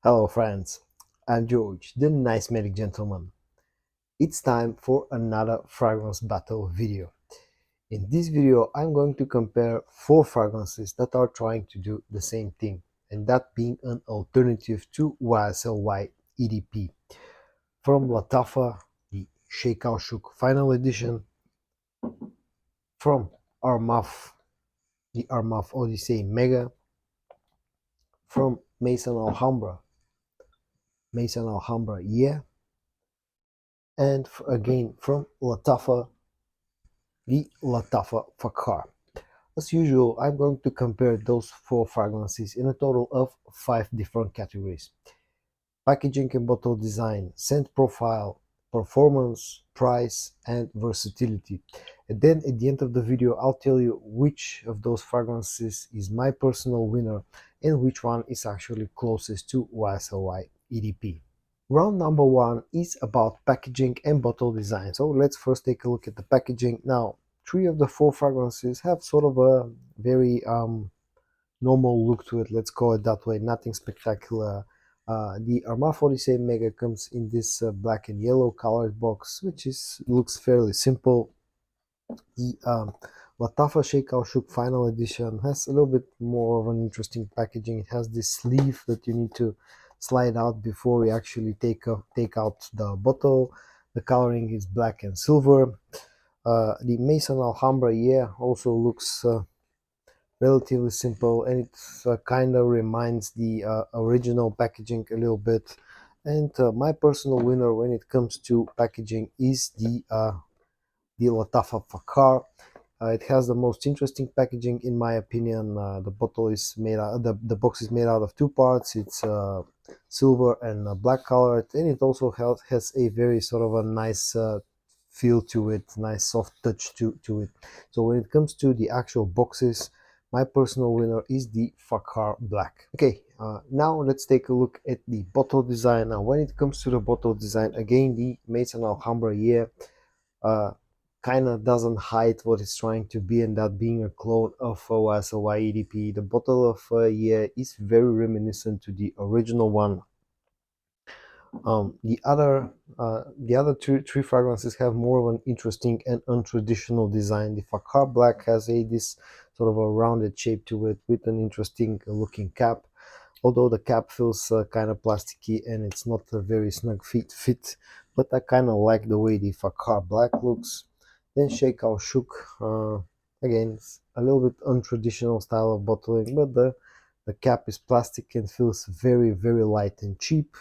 Hello friends, I'm George, the nice medic gentleman. It's time for another fragrance battle video. In this video, I'm going to compare 4 fragrances that are trying to do the same thing, and that being an alternative to YSL Y EDP. From Lattafa, the Shake Shook Final Edition. From Armaf, the Armaf Odyssey Mega. From Maison Alhambra, Yeah. And again from Lattafa, the Lattafa Fakar. As usual, I'm going to compare those 4 fragrances in a total of 5 different categories: packaging and bottle design, scent profile, performance, price, and versatility. And then at the end of the video, I'll tell you which of those fragrances is my personal winner and which one is actually closest to YSL Y EDP. Round number 1 is about packaging and bottle design. So let's first take a look at the packaging. Now, 3 of the 4 fragrances have sort of a very normal look to it, let's call it that way, nothing spectacular. The Armaf Odyssey Mega comes in this black and yellow colored box, which looks fairly simple. The Lattafa Shake Shook Final Edition has a little bit more of an interesting packaging. It has this sleeve that you need to slide out before you actually take out the bottle. The coloring is black and silver. The Maison Alhambra also looks relatively simple, and it kind of reminds the original packaging a little bit. And my personal winner when it comes to packaging is the Lattafa Fakar. It has the most interesting packaging in my opinion. The bottle is made out, the box is made out of 2 parts. It's silver and black colored, and it also has a very sort of a nice feel to it, nice soft touch to it. So when it comes to the actual boxes, my personal winner is the Fakar Black. Okay, now let's take a look at the bottle design. Now when it comes to the bottle design, again the Maison Alhambra kind of doesn't hide what it's trying to be, and that being a clone of YSL Y EDP. The bottle of is very reminiscent to the original one. The other three fragrances have more of an interesting and untraditional design. The Fakar Black has this sort of a rounded shape to it with an interesting looking cap, although the cap feels kind of plasticky and it's not a very snug fit, but I kind of like the way the Fakar Black looks. Then Shake Shook, again, it's a little bit untraditional style of bottling, but the cap is plastic and feels very, very light and cheap.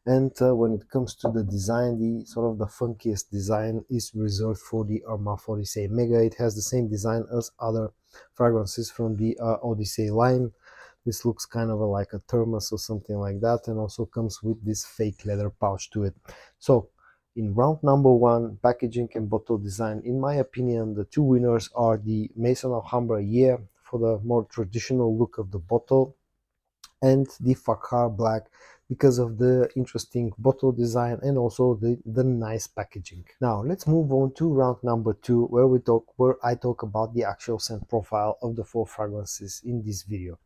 And when it comes to the design, the sort of the funkiest design is reserved for the Armaf Odyssey Mega. It has the same design as other fragrances from the Odyssey line. This looks kind of like a thermos or something like that, and also comes with this fake leather pouch to it. So in round number 1, packaging and bottle design, in my opinion, the 2 winners are the Maison Alhambra for the more traditional look of the bottle, and the Fakar Black because of the interesting bottle design and also the nice packaging. Now let's move on to round number 2, where I talk about the actual scent profile of the 4 fragrances in this video.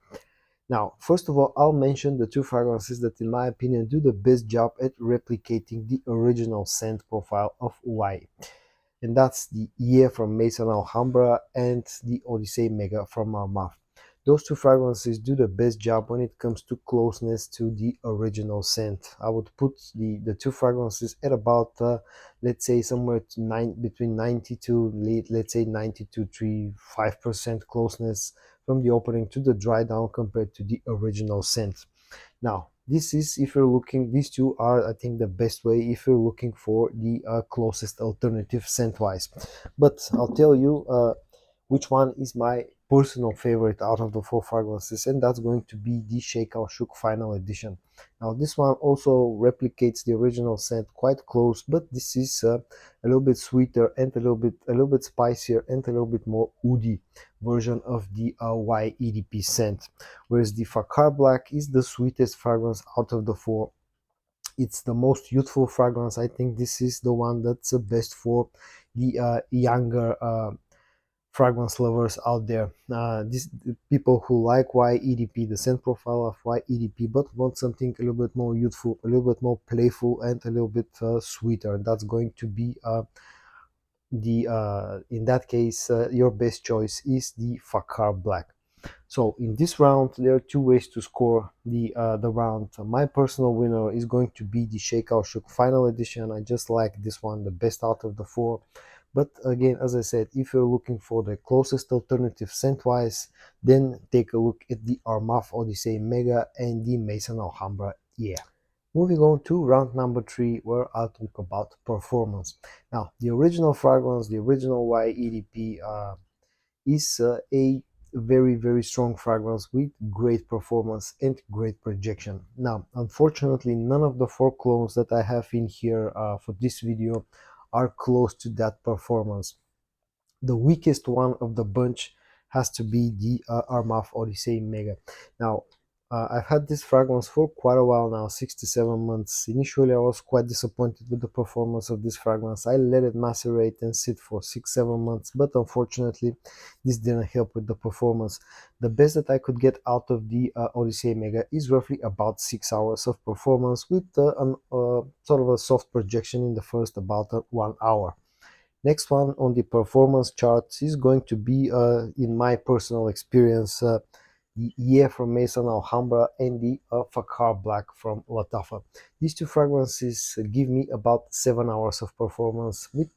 Now, first of all, I'll mention the 2 fragrances that in my opinion do the best job at replicating the original scent profile of Y. And that's the from Maison Alhambra and the Odyssey Mega from Armaf. Those 2 fragrances do the best job when it comes to closeness to the original scent. I would put the 2 fragrances at about, let's say, somewhere between 90 to, let's say, 90 to 5% closeness from the opening to the dry down compared to the original scent. Now, this is, if you're looking, these 2 are, I think, the best way if you're looking for the closest alternative scent-wise. But I'll tell you which one is my personal favorite out of the 4 fragrances, and that's going to be the Shake Shook Final Edition. Now this one also replicates the original scent quite close, but this is a little bit sweeter and a little bit spicier and a little bit more woody version of the Y EDP scent, whereas the Fakar Black is the sweetest fragrance out of the 4. It's the most youthful fragrance. I think this is the one that's the best for the younger fragrance lovers out there. These people who like Y EDP, the scent profile of Y EDP, but want something a little bit more youthful, a little bit more playful, and a little bit sweeter. That's going to be the in that case your best choice is the Fakar Black. So in this round, there are two ways to score the round. My personal winner is going to be the Sheikh Al Shuk Final Edition. I just like this one the best out of the four. But again, as I said, if you're looking for the closest alternative scent-wise, then take a look at the Armaf Odyssey Mega and the Maison Alhambra. Yeah. Moving on to round number 3, where I'll talk about performance. Now, the original fragrance, the original Y EDP, is a very strong fragrance with great performance and great projection. Now, unfortunately, none of the 4 clones that I have in here for this video are close to that performance. The weakest one of the bunch has to be the Armaf Odyssey Mega. Now, I've had this fragrance for quite a while now, 6 to 7 months. Initially, I was quite disappointed with the performance of this fragrance. I let it macerate and sit for 6-7 months, but unfortunately, this didn't help with the performance. The best that I could get out of the Odyssey Mega is roughly about 6 hours of performance with sort of a soft projection in the first about 1 hour. Next one on the performance charts is going to be, in my personal experience, the Yeah from Maison Alhambra and the Fakar Black from Lattafa. These two fragrances give me about 7 hours of performance with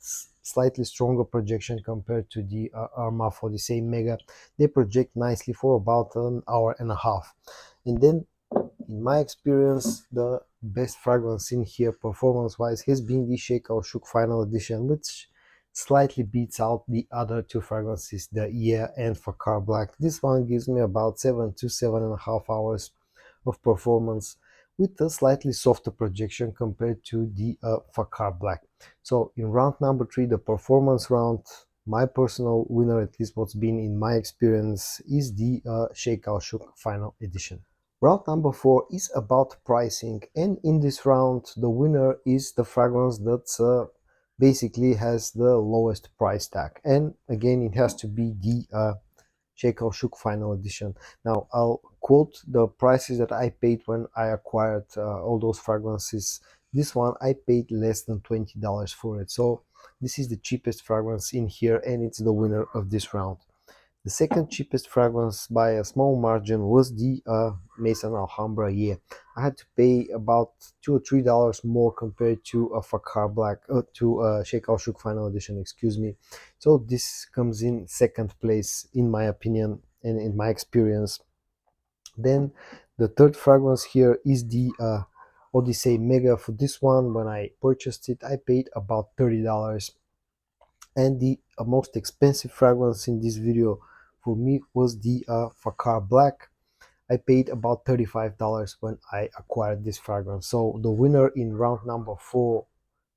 slightly stronger projection compared to the Armaf for the same Mega. They project nicely for about an hour and a half. And then, in my experience, the best fragrance in here performance-wise has been the Sheikh Al Shuk Final Edition, which slightly beats out the other two fragrances, the Yeah and Fakar Black. This one gives me about 7 to 7.5 hours of performance with a slightly softer projection compared to the Fakar Black. So in round number 3, the performance round, my personal winner, at least what's been in my experience, is the Sheikh Al Shuk Final Edition. Round number 4 is about pricing, and in this round the winner is the fragrance that basically has the lowest price tag, and again it has to be the Sheikh Al Shuk Final Edition. Now I'll quote the prices that I paid when I acquired all those fragrances. This one I paid less than $20 for it, so this is the cheapest fragrance in here, and it's the winner of this round. The second cheapest fragrance by a small margin was the Maison Alhambra. Yeah, I had to pay about $2 or $3 more compared to a Fakar Black, to Sheikh Al Shuk Final Edition, excuse me. So this comes in second place in my opinion and in my experience. Then the third fragrance here is the Odyssey Mega. For this one, when I purchased it, I paid about $30. And the most expensive fragrance in this video for me was the Fakar Black. I paid about $35 when I acquired this fragrance. So the winner in round number 4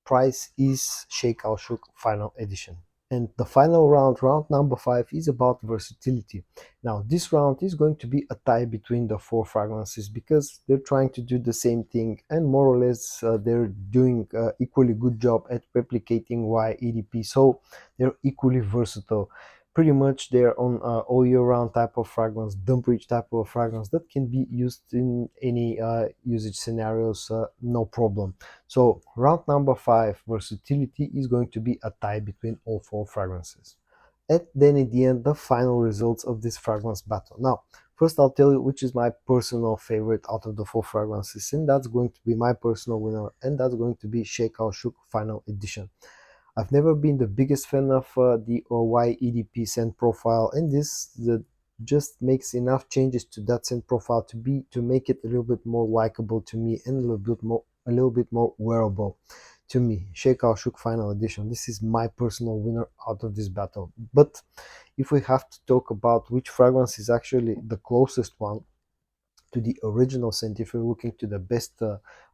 price is Sheikh Al Shuk Final Edition. And the final round, round number 5, is about versatility. Now, this round is going to be a tie between the 4 fragrances because they're trying to do the same thing, and more or less they're doing equally good job at replicating Y EDP. So they're equally versatile. Pretty much they're on all year round type of fragrance, dump rich type of fragrance that can be used in any usage scenarios, no problem. So round number 5, versatility, is going to be a tie between all 4 fragrances. And then in the end, the final results of this fragrance battle. Now, first I'll tell you which is my personal favorite out of the 4 fragrances, and that's going to be my personal winner, and that's going to be Sheikh Al Shuk Final Edition. I've never been the biggest fan of the Y EDP scent profile, and this just makes enough changes to that scent profile to make it a little bit more likable to me and a little bit more wearable to me. Sheikh Al Shuk Final Edition. This is my personal winner out of this battle. But if we have to talk about which fragrance is actually the closest one to the original scent, if you're looking to the best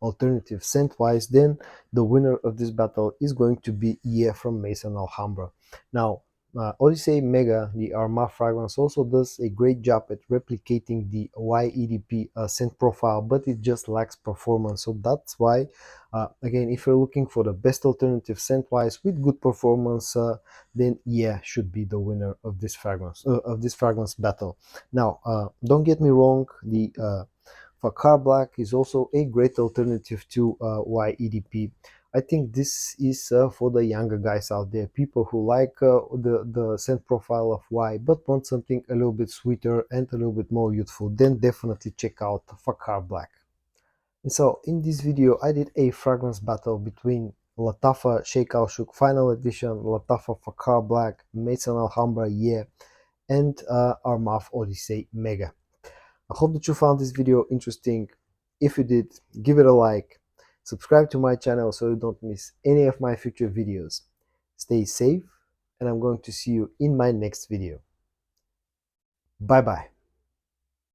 alternative scent wise, then the winner of this battle is going to be Yeah from Maison Alhambra. Now, Odyssey Mega, the Armaf fragrance, also does a great job at replicating the Y EDP scent profile, but it just lacks performance. So that's why, again, if you're looking for the best alternative scent-wise with good performance, then yeah, should be the winner of this fragrance battle. Now, don't get me wrong, the Fakar Black is also a great alternative to Y EDP. I think this is for the younger guys out there, people who like the scent profile of Y, but want something a little bit sweeter and a little bit more youthful. Then definitely check out Fakar Black. And so in this video, I did a fragrance battle between Lattafa Sheikh Al Shuk Final Edition, Lattafa Fakar Black, Maison Alhambra Yeah, and Armaf Odyssey Mega. I hope that you found this video interesting. If you did, give it a like, subscribe to my channel so you don't miss any of my future videos. Stay safe, and I'm going to see you in my next video. Bye bye.